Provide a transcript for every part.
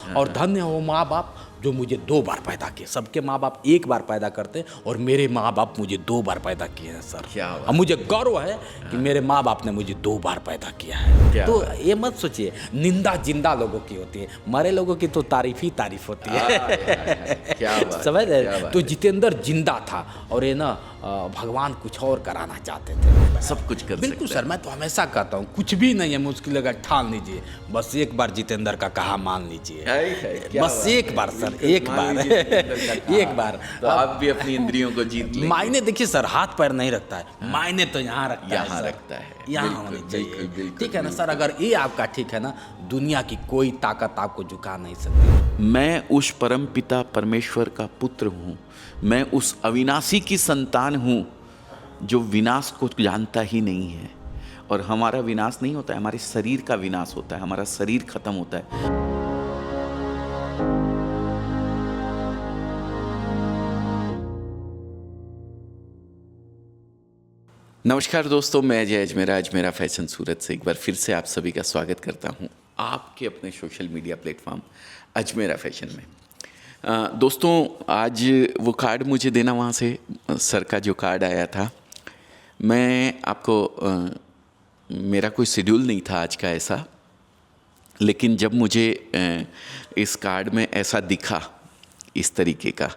और धन्य हो माँ बाप जो मुझे 2 बार पैदा किए। सबके माँ बाप 1 बार पैदा करते हैं और मेरे माँ बाप मुझे 2 बार पैदा किए हैं सर। क्या बात और मुझे गर्व है कि मेरे माँ बाप ने मुझे 2 बार पैदा किया है। तो ये मत सोचिए, निंदा जिंदा लोगों की होती है, मरे लोगों की तो तारीफ ही तारीफ होती है। क्या बात, समझ क्या रहे? बात तो है। जितेंद्र जिंदा था और ये ना भगवान कुछ और कराना चाहते थे। सब कुछ कर बिल्कुल सकते सर, मैं तो हमेशा कहता हूँ कुछ भी नहीं है मुश्किल, अगर ठान लीजिए, बस एक बार जितेंद्र का कहा मान लीजिए। क्या बस बात एक है, बार सर, बिल्कुल, एक मान बार लीजिए जितेंद्र का कहा। एक बार। तो आप भी अपनी इंद्रियों को जीत लेंगे। मायने देखिए सर, हाथ पैर नहीं रखता है, मायने तो यहाँ रखता है यहाँ सर। रखता है, यहाँ बिल्कुल, होनी बिल्कुल, चाहिए। बिल्कुल, ठीक है ना बिल्कुल। सर, अगर ये आपका ठीक है ना, दुनिया की कोई ताकत आपको झुका नहीं सकती। मैं उस परम पिता परमेश्वर का पुत्र हूँ, मैं उस अविनाशी की संतान हूँ जो विनाश को जानता ही नहीं है। और हमारा विनाश नहीं होता है, हमारे शरीर का विनाश होता है, हमारा शरीर खत्म होता है। नमस्कार दोस्तों, मैं अजय अजमेरा, अजमेरा फैशन सूरत से एक बार फिर से आप सभी का स्वागत करता हूं आपके अपने social media platform Ajmera fashion में। दोस्तों, आज वो कार्ड मुझे देना, वहाँ से सर का जो कार्ड आया था, मैं आपको मेरा कोई शेड्यूल नहीं था आज का ऐसा, लेकिन जब मुझे इस कार्ड में ऐसा दिखा, इस तरीके का,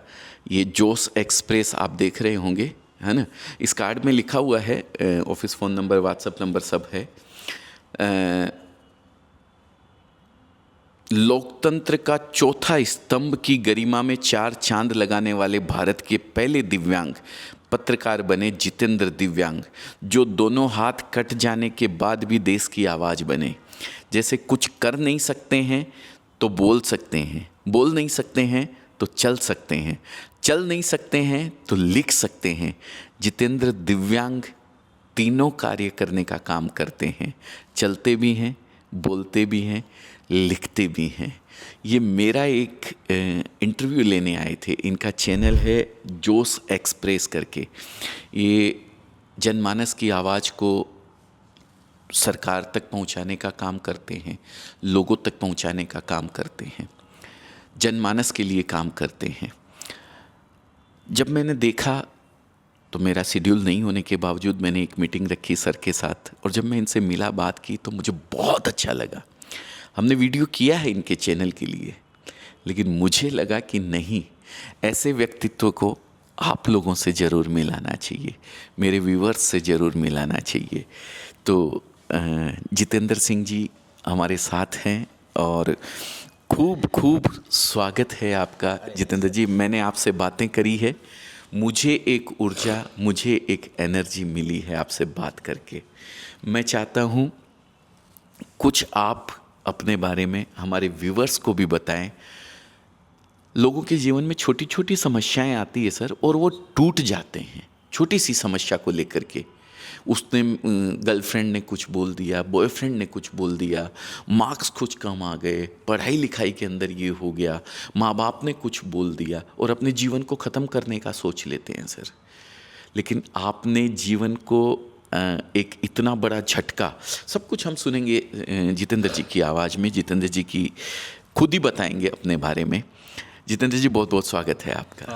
ये जोश एक्सप्रेस आप देख रहे होंगे, है ना। इस कार्ड में लिखा हुआ है, office phone number, WhatsApp number सब है। लोकतंत्र का चौथा स्तंभ की गरिमा में 4 चांद लगाने वाले भारत के पहले दिव्यांग पत्रकार बने जितेंद्र दिव्यांग, जो दोनों हाथ कट जाने के बाद भी देश की आवाज़ बने। जैसे कुछ कर नहीं सकते हैं तो बोल सकते हैं, बोल नहीं सकते हैं तो चल सकते हैं, चल नहीं सकते हैं तो लिख सकते हैं। जितेंद्र दिव्यांग तीनों कार्य करने का काम करते हैं, चलते भी हैं, बोलते भी हैं, लिखते भी हैं। ये मेरा एक इंटरव्यू लेने आए थे, इनका चैनल है जोश एक्सप्रेस करके। ये जनमानस की आवाज़ को सरकार तक पहुंचाने का काम करते हैं, लोगों तक पहुंचाने का काम करते हैं, जनमानस के लिए काम करते हैं। जब मैंने देखा तो मेरा शेड्यूल नहीं होने के बावजूद मैंने एक मीटिंग रखी सर के साथ, और जब मैं इनसे मिला, बात की, तो मुझे बहुत अच्छा लगा। हमने वीडियो किया है इनके चैनल के लिए, लेकिन मुझे लगा कि नहीं, ऐसे व्यक्तित्व को आप लोगों से ज़रूर मिलाना चाहिए, मेरे व्यूअर्स से ज़रूर मिलाना चाहिए। तो जितेंद्र सिंह जी हमारे साथ हैं और खूब खूब स्वागत है आपका। जितेंद्र जी, मैंने आपसे बातें करी है, मुझे एक ऊर्जा, मुझे एक एनर्जी मिली है आपसे बात करके। मैं चाहता हूँ कुछ आप अपने बारे में हमारे व्यूअर्स को भी बताएं। लोगों के जीवन में छोटी छोटी समस्याएं आती है सर, और वो टूट जाते हैं छोटी सी समस्या को लेकर के। उसने गर्लफ्रेंड ने कुछ बोल दिया, बॉयफ्रेंड ने कुछ बोल दिया, मार्क्स कुछ कम आ गए, पढ़ाई लिखाई के अंदर ये हो गया, माँ बाप ने कुछ बोल दिया, और अपने जीवन को ख़त्म करने का सोच लेते हैं सर। लेकिन आपने जीवन को एक इतना बड़ा झटका, सब कुछ हम सुनेंगे जितेंद्र जी की आवाज़ में। जितेंद्र जी की खुद ही बताएंगे अपने बारे में। जितेंद्र जी, बहुत बहुत स्वागत है आपका।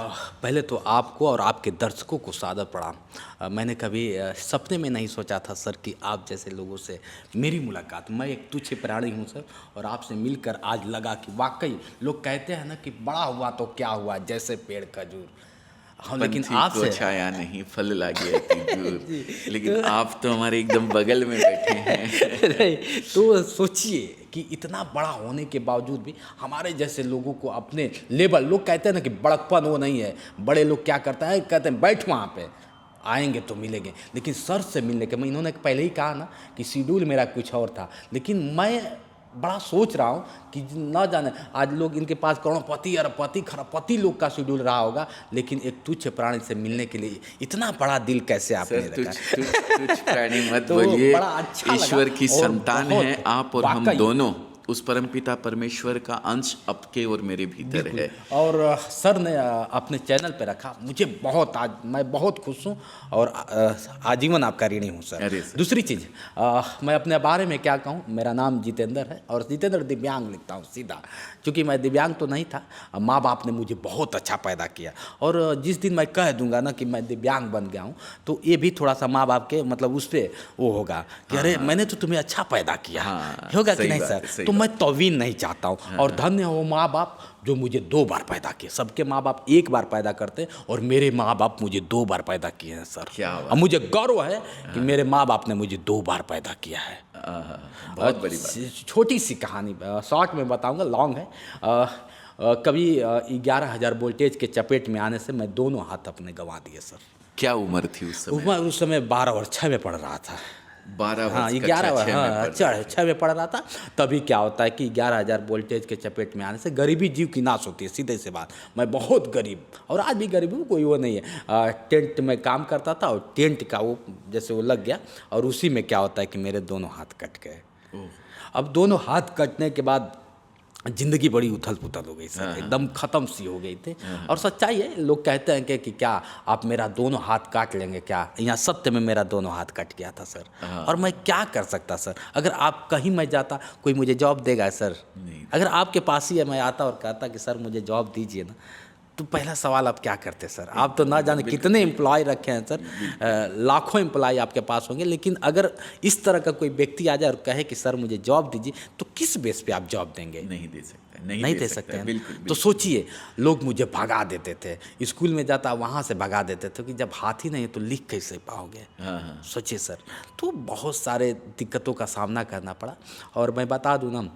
पहले तो आपको और आपके दर्शकों को सादर प्रणाम। मैंने कभी सपने में नहीं सोचा था सर कि आप जैसे लोगों से मेरी मुलाकात, मैं एक तुच्छ प्राणी हूँ सर, और आपसे मिलकर आज लगा कि वाकई लोग कहते हैं ना कि बड़ा हुआ तो क्या हुआ, जैसे पेड़ खजूर। हाँ, लेकिन आपसे छाया नहीं, फल लागे अति दूर। लेकिन आप तो हमारे एकदम बगल में बैठे हैं। तो सोचिए कि इतना बड़ा होने के बावजूद भी हमारे जैसे लोगों को अपने लेवल, लोग कहते हैं ना कि बड़कपन वो नहीं है, बड़े लोग क्या करते हैं, कहते हैं बैठ वहाँ पे, आएंगे तो मिलेंगे। लेकिन सर से मिलने के, मैं इन्होंने पहले ही कहा ना कि शेड्यूल मेरा कुछ और था, लेकिन मैं बड़ा सोच रहा हूँ कि ना जाने आज लोग इनके पास करोड़पति, अरबपति, खरबपति लोग का शेड्यूल रहा होगा, लेकिन एक तुच्छ प्राणी से मिलने के लिए इतना बड़ा दिल कैसे आपने रखा? तुच्छ प्राणी मत तो बोलिए, बड़ा अच्छा लगा। ईश्वर की और संतान बहुत है आप और हम वाकई दोनों। उस परमपिता परमेश्वर का अंश आपके और मेरे भीतर है। और सर ने अपने चैनल पे रखा, मुझे बहुत आज मैं बहुत खुश हूँ और आजीवन आपका ऋणी हूँ सर। अरे सर। दूसरी चीज़, मैं अपने बारे में क्या कहूँ, मेरा नाम जितेंद्र है और जितेंद्र दिव्यांग लिखता हूँ सीधा, क्योंकि मैं दिव्यांग तो नहीं था। माँ बाप ने मुझे बहुत अच्छा पैदा किया और जिस दिन मैं कह दूंगा ना कि मैं दिव्यांग बन गया हूँ तो ये भी थोड़ा सा माँ बाप के मतलब उस पर वो होगा कि अरे मैंने तो तुम्हें अच्छा पैदा किया, होगा कि नहीं सर। तो मैं तौवीन नहीं चाहता हूँ। और धन्य हो माँ बाप जो मुझे 2 बार पैदा किए। सबके माँ बाप 1 बार पैदा करते हैं और मेरे माँ बाप मुझे 2 बार पैदा किए हैं सर। क्या बात। और मुझे गर्व है कि मेरे माँ बाप ने मुझे 2 बार पैदा किया है। बहुत बड़ी बात। छोटी सी कहानी शॉर्ट में बताऊंगा, लॉन्ग है। कभी 11,000 वोल्टेज के चपेट में आने से मैं दोनों हाथ अपने गंवा दिए सर। क्या उम्र थी उस समय? उस समय 12 और 6 में पढ़ रहा था। 12 हाँ, 11 में पढ़ रहा था। तभी क्या होता है कि 11,000 वोल्टेज के चपेट में आने से गरीबी जीव की नाश होती है, सीधे से बात। मैं बहुत गरीब और आज भी गरीब हूँ, कोई वो नहीं है। टेंट में काम करता था और टेंट का वो जैसे वो लग गया और उसी में क्या होता है कि मेरे दोनों हाथ कट गए। अब दोनों हाथ कटने के बाद जिंदगी बड़ी उथल पुथल हो गई सर, एकदम ख़त्म सी हो गई थी। और सच्चाई है, लोग कहते हैं कि क्या आप मेरा दोनों हाथ काट लेंगे क्या? यहाँ सत्य में मेरा दोनों हाथ कट गया था सर। और मैं क्या कर सकता सर? अगर आप कहीं मैं जाता, कोई मुझे जॉब देगा सर? अगर आपके पास ही है, मैं आता और कहता कि सर मुझे जॉब दीजिए ना, तो पहला सवाल आप क्या करते सर? आप तो ना जाने कितने एम्प्लॉय रखे हैं सर, लाखों एम्प्लॉय आपके पास होंगे। लेकिन अगर इस तरह का कोई व्यक्ति आ जाए और कहे कि सर मुझे जॉब दीजिए, तो किस बेस पे आप जॉब देंगे? नहीं दे सकते, नहीं दे सकते हैं। बिल्कुल। तो सोचिए, लोग मुझे भगा देते थे, स्कूल में जाता वहाँ से भगा देते थे कि जब हाथ ही नहीं है तो लिख कैसे पाओगे? सोचिए सर, तो बहुत सारे दिक्कतों का सामना करना पड़ा। और मैं बता दूँ ना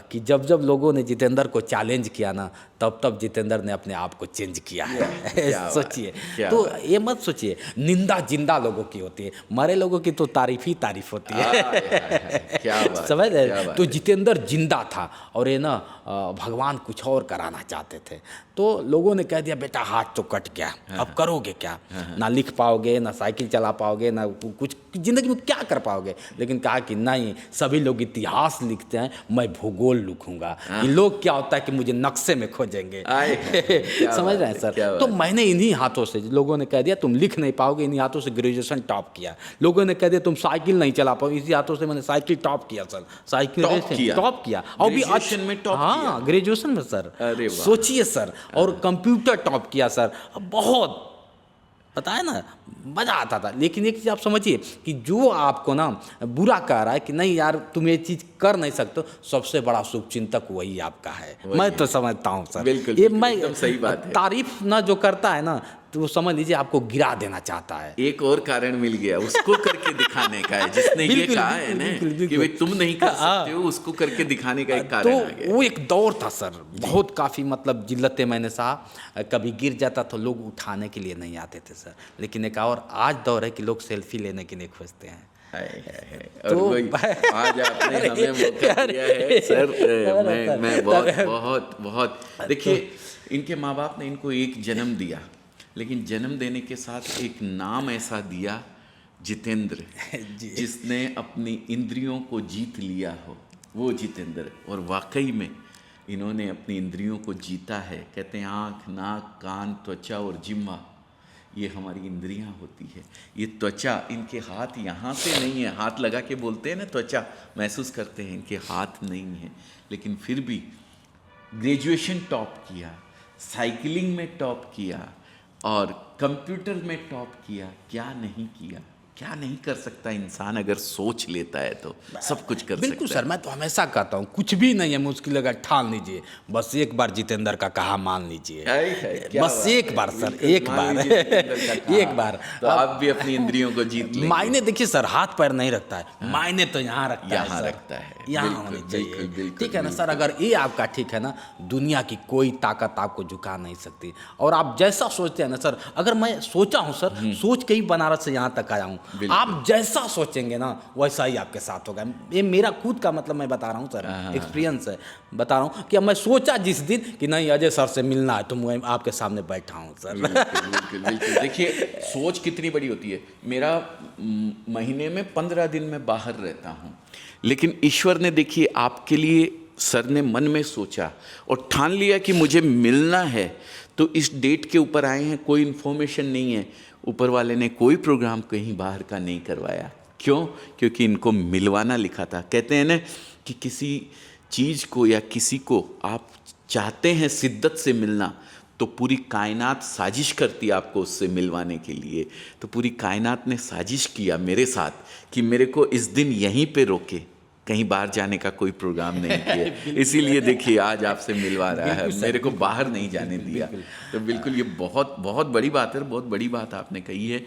कि जब जब लोगों ने जितेंद्र को चैलेंज किया ना, तब तब जितेंद्र ने अपने आप को चेंज किया है। सोचिए, तो ये मत सोचिए निंदा जिंदा लोगों की होती है, मरे लोगों की तो तारीफ ही तारीफ होती है। क्या बात, समझ रहे? तो जितेंद्र जिंदा था और ये ना भगवान कुछ और कराना चाहते थे। तो लोगों ने कह दिया बेटा हाथ तो कट गया, अब करोगे क्या? ना लिख पाओगे, ना साइकिल चला पाओगे, ना कुछ जिंदगी में क्या कर पाओगे? लेकिन कहा कि नहीं, सभी लोग इतिहास लिखते हैं, मैं भूगोल लिखूंगा। ये लोग क्या होता है कि मुझे नक्शे में खोजेंगे। समझ रहे हैं सर? तो मैंने इन्हीं हाथों से, लोगों ने कह दिया तुम लिख नहीं पाओगे, इन्हीं हाथों से ग्रेजुएशन टॉप किया। लोगों ने कह दिया तुम साइकिल नहीं चला पाओगे, इसी हाथों से मैंने साइकिल टॉप किया सर। साइकिल टॉप किया और भी ग्रेजुएशन में टॉप किया। हाँ, ग्रेजुएशन में सर। सोचिए सर, और कंप्यूटर टॉप किया सर। बहुत बताया ना, मज़ा आता था। लेकिन एक चीज़ आप समझिए कि जो आपको ना बुरा कह रहा है कि नहीं यार तुम ये चीज़ कर नहीं सकते, सबसे बड़ा शुभचिंतक वही आपका है। मैं तो समझता हूँ सर, बिल्कुल, ये बिल्कुल, एकदम सही बात है। तारीफ ना जो करता है ना, तो वो समझ लीजिए आपको गिरा देना चाहता है। एक और कारण मिल गया उसको करके दिखाने का है, जिसने ये कहा है ना कि भाई तुम नहीं कर सकते हो, उसको करके दिखाने का एक कारण आ गया। वो एक दौर था सर, बहुत काफ़ी मतलब जिल्लतें मैंने सहा। कभी गिर जाता तो लोग उठाने के लिए नहीं आते थे सर। लेकिन एक और आज दौर है कि लोग सेल्फी लेने के लिए खोजते हैं। और आज आपने हमें मौका दिया है सर। मैं बहुत देखिए, इनके माँ बाप ने इनको एक जन्म दिया, लेकिन जन्म देने के साथ एक नाम ऐसा दिया जितेंद्र, जिसने अपनी इंद्रियों को जीत लिया हो, वो जितेंद्र। और वाकई में इन्होंने अपनी इंद्रियों को जीता है। कहते हैं आँख, नाक, कान, त्वचा और जिह्वा, ये हमारी इंद्रियां होती है। ये त्वचा, इनके हाथ यहाँ से नहीं है, हाथ लगा के बोलते हैं ना त्वचा महसूस करते हैं, इनके हाथ नहीं है। लेकिन फिर भी ग्रेजुएशन टॉप किया, साइकिलिंग में टॉप किया और कंप्यूटर में टॉप किया। क्या नहीं किया? क्या नहीं कर सकता इंसान अगर सोच लेता है तो सब कुछ कर सकता है। बिल्कुल सर, मैं तो हमेशा कहता हूँ कुछ भी नहीं है मुश्किल, अगर ठान लीजिए, बस एक बार जितेंद्र का कहा मान लीजिए। बस एक बार सर, एक बार तो आप भी अपनी इंद्रियों को जीत लेंगे। मायने देखिए सर, हाथ पैर नहीं रखता है, मायने तो यहाँ रखता है, यहाँ होने चाहिए। ठीक है ना सर? अगर ये आपका ठीक है ना, दुनिया की कोई ताकत आपको झुका नहीं सकती। और आप जैसा सोचते हैं ना सर, अगर मैं सोचा हूँ सर, सोच के ही बनारस से यहाँ तक आया हूँ, आप जैसा सोचेंगे ना वैसा ही आपके साथ होगा। ये मेरा खुद का मतलब मैं बता रहा हूँ सर, एक्सपीरियंस है, बता रहा हूँ कि मैं सोचा जिस दिन कि नहीं अजय सर से मिलना है, तो मैं आपके सामने बैठा हूँ सर। बिल्कुल। देखिए सोच कितनी बड़ी होती है। मेरा महीने में 15 दिन में बाहर रहता हूँ, लेकिन ईश्वर ने देखिए आपके लिए सर ने मन में सोचा और ठान लिया कि मुझे मिलना है, तो इस डेट के ऊपर आए हैं, कोई इन्फॉर्मेशन नहीं है, ऊपर वाले ने कोई प्रोग्राम कहीं बाहर का नहीं करवाया। क्यों? क्योंकि इनको मिलवाना लिखा था। कहते हैं ना कि किसी चीज़ को या किसी को आप चाहते हैं शिद्दत से मिलना, तो पूरी कायनात साजिश करती है आपको उससे मिलवाने के लिए। तो पूरी कायनात ने साजिश किया मेरे साथ कि मेरे को इस दिन यहीं पे रोके, कहीं बाहर जाने का कोई प्रोग्राम नहीं किया। इसीलिए देखिए आज आपसे मिलवा रहा है, मेरे को बाहर नहीं जाने दिया। तो बिल्कुल ये बहुत बहुत बड़ी बात है, बहुत बड़ी बात आपने कही है।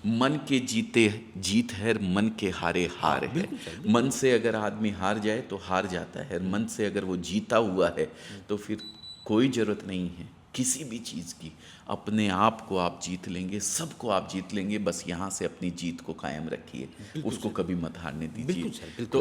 मन के जीते जीत है, मन के हारे हार है। मन से अगर आदमी हार जाए तो हार जाता है, मन से अगर वो जीता हुआ है तो फिर कोई ज़रूरत नहीं है किसी भी चीज़ की। अपने आप को आप जीत लेंगे, सबको आप जीत लेंगे। बस यहाँ से अपनी जीत को कायम रखिए, उसको कभी मत हारने दीजिए। तो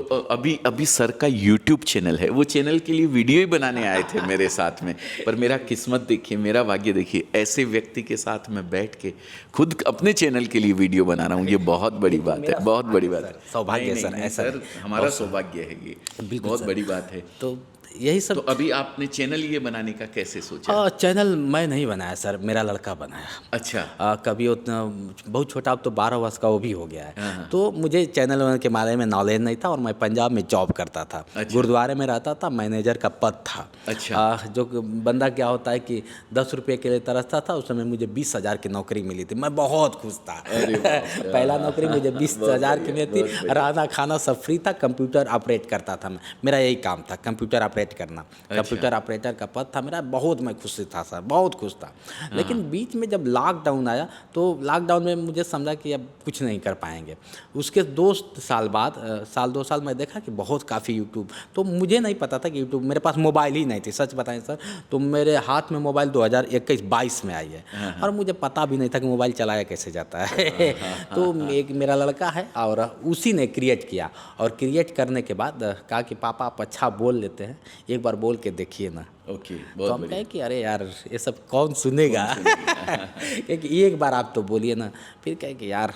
अभी सर का YouTube चैनल है, वो चैनल के लिए वीडियो ही बनाने आए थे मेरे साथ में, पर मेरा किस्मत देखिए, मेरा भाग्य देखिए, ऐसे व्यक्ति के साथ मैं बैठ के खुद अपने चैनल के लिए वीडियो बना रहा हूँ। ये बहुत बड़ी बात है, बहुत बड़ी बात है। सौभाग्य सर, ऐसा हमारा सौभाग्य है, ये बहुत बड़ी बात है। तो यही सब। तो अभी आपने चैनल ये बनाने का कैसे सोचा? चैनल मैं नहीं बनाया सर, मेरा लड़का बनाया। अच्छा। कभी उतना बहुत छोटा, अब तो 12 वर्ष का वो भी हो गया है। तो मुझे चैनल के बारे में नॉलेज नहीं था और मैं पंजाब में जॉब करता था। अच्छा। गुरुद्वारे में रहता था, मैनेजर का पद था। अच्छा। जो बंदा क्या होता है कि 10 रुपये के लिए तरसता था, उस समय मुझे 20,000 की नौकरी मिली थी, मैं बहुत खुश था। पहला नौकरी मुझे 20,000 की मिली थी, रहना खाना सब फ्री था, कंप्यूटर ऑपरेट करता था मैं, मेरा यही काम था, कंप्यूटर ऑपरेट करना। कंप्यूटर ऑपरेटर का पद था मेरा, बहुत मैं खुश था सर, बहुत खुश था। लेकिन बीच में जब लॉकडाउन आया तो लॉकडाउन में मुझे समझा कि अब कुछ नहीं कर पाएंगे। उसके 2 साल बाद, साल 2 साल मैं देखा कि बहुत काफ़ी यूट्यूब, तो मुझे नहीं पता था कि यूट्यूब, मेरे पास मोबाइल ही नहीं थी, सच बताएं सर। तो मेरे हाथ में मोबाइल 2021-22 में आई है और मुझे पता भी नहीं था कि मोबाइल चलाया कैसे जाता है। तो एक मेरा लड़का है और उसी ने क्रिएट किया, और क्रिएट करने के बाद कहा कि पापा आप अच्छा बोल लेते हैं, एक बार बोल के देखिए ना। ओके, तो हम कहे कि अरे यार ये सब कौन सुनेगा। क्योंकि एक बार आप तो बोलिए ना। फिर कहे कि यार,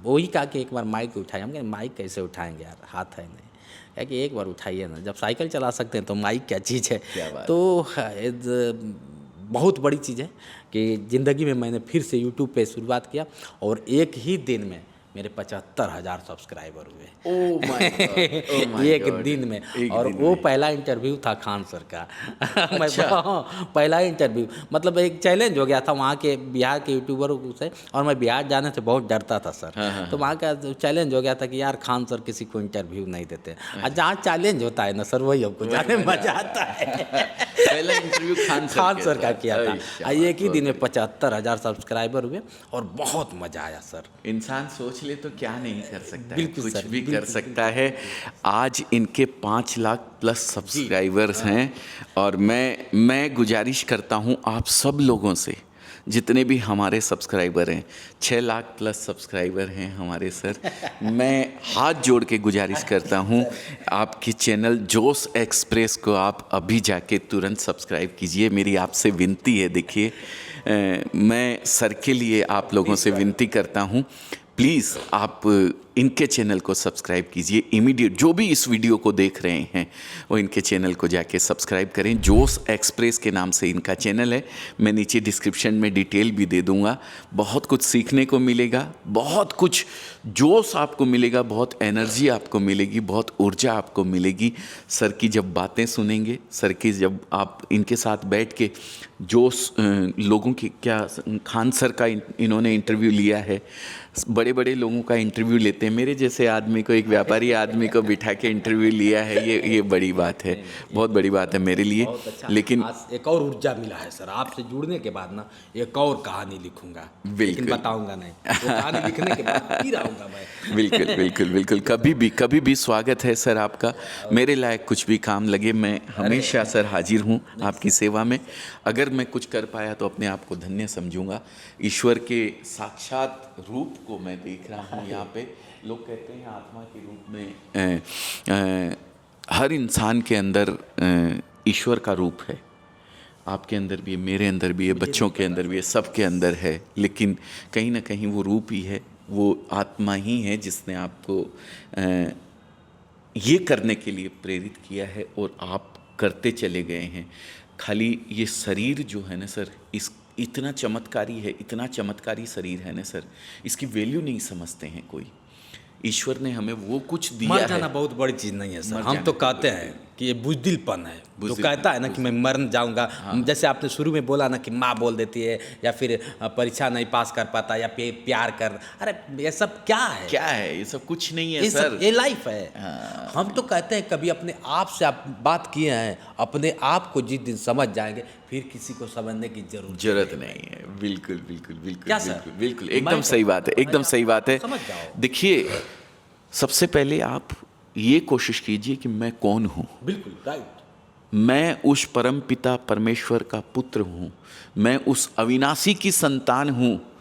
वही कहा कि एक बार माइक उठाए। हम कहे माइक कैसे उठाएंगे यार, हाथ है नहीं। कहे कि एक बार उठाइए ना, जब साइकिल चला सकते हैं तो माइक क्या चीज़ है। तो बहुत बड़ी चीज़ है कि ज़िंदगी में मैंने फिर से यूट्यूब पे शुरुआत किया और एक ही दिन में मेरे 75,000 सब्सक्राइबर हुए। ओह माय गॉड, एक दिन में। और वो पहला इंटरव्यू था खान सर का। मैं पहला इंटरव्यू, मतलब एक चैलेंज हो गया था वहाँ के बिहार के यूट्यूबरों से, और मैं बिहार जाने से बहुत डरता था सर। तो वहाँ का चैलेंज हो गया था कि यार खान सर किसी को इंटरव्यू नहीं देते। और जहाँ चैलेंज होता है ना सर, वही हमको जाने में मजा आता है। पहला इंटरव्यू खान सर का किया था। एक ही दिन में 75,000 सब्सक्राइबर हुए और बहुत मजा आया सर। इंसान सोच ले तो क्या नहीं कर सकता है, बिल्कुल कुछ सर, भी बिल्कुल कर सकता है। आज इनके 5 लाख प्लस सब्सक्राइबर्स हैं, और मैं गुजारिश करता हूं आप सब लोगों से, जितने भी हमारे सब्सक्राइबर हैं, 6 लाख प्लस सब्सक्राइबर हैं हमारे सर, मैं हाथ जोड़ के गुजारिश करता हूं आपकी चैनल जोश एक्सप्रेस को आप अभी जाके तुरंत सब्सक्राइब कीजिए, मेरी आपसे विनती है। देखिए मैं सर के लिए आप लोगों से विनती करता हूं, प्लीज़ आप इनके चैनल को सब्सक्राइब कीजिए इमीडिएट। जो भी इस वीडियो को देख रहे हैं वो इनके चैनल को जाके सब्सक्राइब करें। जोश एक्सप्रेस के नाम से इनका चैनल है, मैं नीचे डिस्क्रिप्शन में डिटेल भी दे दूंगा। बहुत कुछ सीखने को मिलेगा, बहुत कुछ जोश आपको मिलेगा, बहुत एनर्जी आपको मिलेगी, बहुत ऊर्जा आपको मिलेगी। सर की जब बातें सुनेंगे, सर की जब आप इनके साथ बैठ के जोश लोगों की, क्या खान सर का इन्होंने इंटरव्यू लिया है, बड़े बड़े लोगों का इंटरव्यू लेते हैं, मेरे जैसे आदमी को, एक व्यापारी आदमी को बिठा के इंटरव्यू लिया है, ये बड़ी बात है, बहुत बड़ी बात है मेरे लिए। लेकिन एक और ऊर्जा मिला है सर आपसे जुड़ने के बाद ना, एक और कहानी लिखूंगा, लेकिन बताऊंगा नहीं, वो कहानी लिखने के बाद फिर आऊंगा मैं। बिल्कुल बिल्कुल बिल्कुल, कभी भी स्वागत है सर आपका। मेरे लायक कुछ भी काम लगे, मैं हमेशा सर हाजिर हूँ आपकी सेवा में। अगर मैं कुछ कर पाया तो अपने आप को धन्य समझूंगा। ईश्वर के साक्षात रूप को मैं देख रहा हूँ यहाँ पे। लोग कहते हैं आत्मा के रूप में हर इंसान के अंदर ईश्वर का रूप है। आपके अंदर भी है, मेरे अंदर भी है, बच्चों के अंदर भी है, सबके अंदर है। लेकिन कहीं ना कहीं वो रूप ही है, वो आत्मा ही है जिसने आपको ये करने के लिए प्रेरित किया है और आप करते चले गए हैं। खाली ये शरीर जो है ना सर, इस इतना चमत्कारी है, इतना चमत्कारी शरीर है ना सर, इसकी वैल्यू नहीं समझते हैं कोई। ईश्वर ने हमें वो कुछ दिया मर है। जाना बहुत बड़ी चीज़ नहीं है सर। मर हम जाना तो कहते हैं कि ये बुजदिलपन है, जो बुजदिल- कहता है ना कि मैं मर जाऊंगा। जैसे आपने शुरू में बोला ना कि माँ बोल देती है, या फिर परीक्षा नहीं पास कर पाता, या प्यार कर, अरे ये सब क्या है? क्या है ये सब? कुछ नहीं है ये सर। सब ये लाइफ है। हम तो कहते हैं कभी अपने आप से आप बात किए हैं, अपने आप को जिस दिन समझ जाएंगे फिर किसी को समझने की जरूरत नहीं है। बिल्कुल बिल्कुल बिल्कुल क्या सर? बिल्कुल बिल्कुल, मैं एकदम तो- सही बात है, एकदम सही बात है। समझ जाओ। देखिए, सबसे पहले आप ये कोशिश कीजिए कि मैं कौन हूँ। बिल्कुल राइट। मैं उस परम पिता परमेश्वर का पुत्र हूँ। मैं उस अविनाशी की संतान हूँ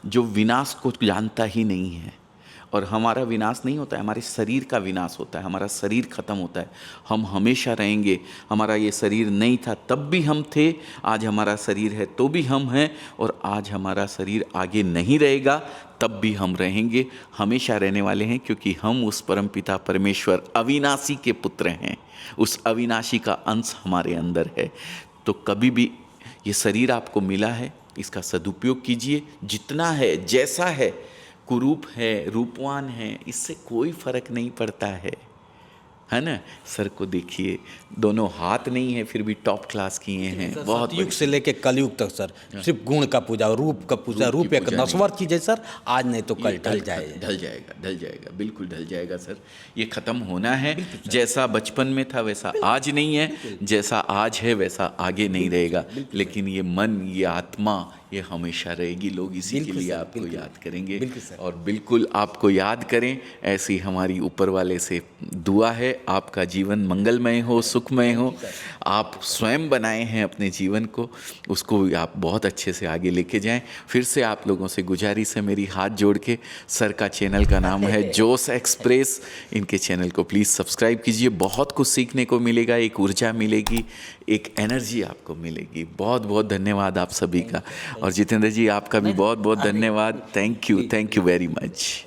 जो विनाश को जानता ही नहीं है। और हमारा विनाश नहीं होता है, हमारे शरीर का विनाश होता है। हमारा शरीर खत्म होता है, हम हमेशा रहेंगे। हमारा ये शरीर नहीं था तब भी हम थे, आज हमारा शरीर है तो भी हम हैं, और आज हमारा शरीर आगे नहीं रहेगा तब भी हम रहेंगे, हमेशा रहने वाले हैं, क्योंकि हम उस परमपिता परमेश्वर अविनाशी के पुत्र हैं। उस अविनाशी का अंश हमारे अंदर है। तो कभी भी ये शरीर आपको मिला है, इसका सदुपयोग कीजिए। जितना है, जैसा है, कुरूप है, रूपवान है, इससे कोई फर्क नहीं पड़ता है ना। सर को देखिए, दोनों हाथ नहीं है फिर भी टॉप क्लास किए हैं। बहुत सतयुग से लेके कलयुग तक सर सिर्फ गुण का पूजा, रूप का पूजा। रूप एक नश्वर चीज है सर, आज नहीं तो कल ढल जाएगा। ढल जाएगा, बिल्कुल ढल जाएगा सर। ये ख़त्म होना है। जैसा बचपन में था वैसा आज नहीं है, जैसा आज है वैसा आगे नहीं रहेगा। लेकिन ये मन, ये आत्मा, ये हमेशा रहेगी। लोग इसी के लिए आपको याद करेंगे, और बिल्कुल आपको याद करें, ऐसी हमारी ऊपर वाले से दुआ है। आपका जीवन मंगलमय हो, सुखमय हो। आप स्वयं बनाए हैं अपने जीवन को, उसको आप बहुत अच्छे से आगे लेके जाएं। फिर से आप लोगों से गुजारिश है मेरी, हाथ जोड़ के, सर का चैनल का नाम है जोश एक्सप्रेस। इनके चैनल को प्लीज़ सब्सक्राइब कीजिए। बहुत कुछ सीखने को मिलेगा, एक ऊर्जा मिलेगी, एक एनर्जी आपको मिलेगी। बहुत बहुत धन्यवाद आप सभी का। और जितेंद्र जी, आपका भी बहुत बहुत धन्यवाद। Thank you very much.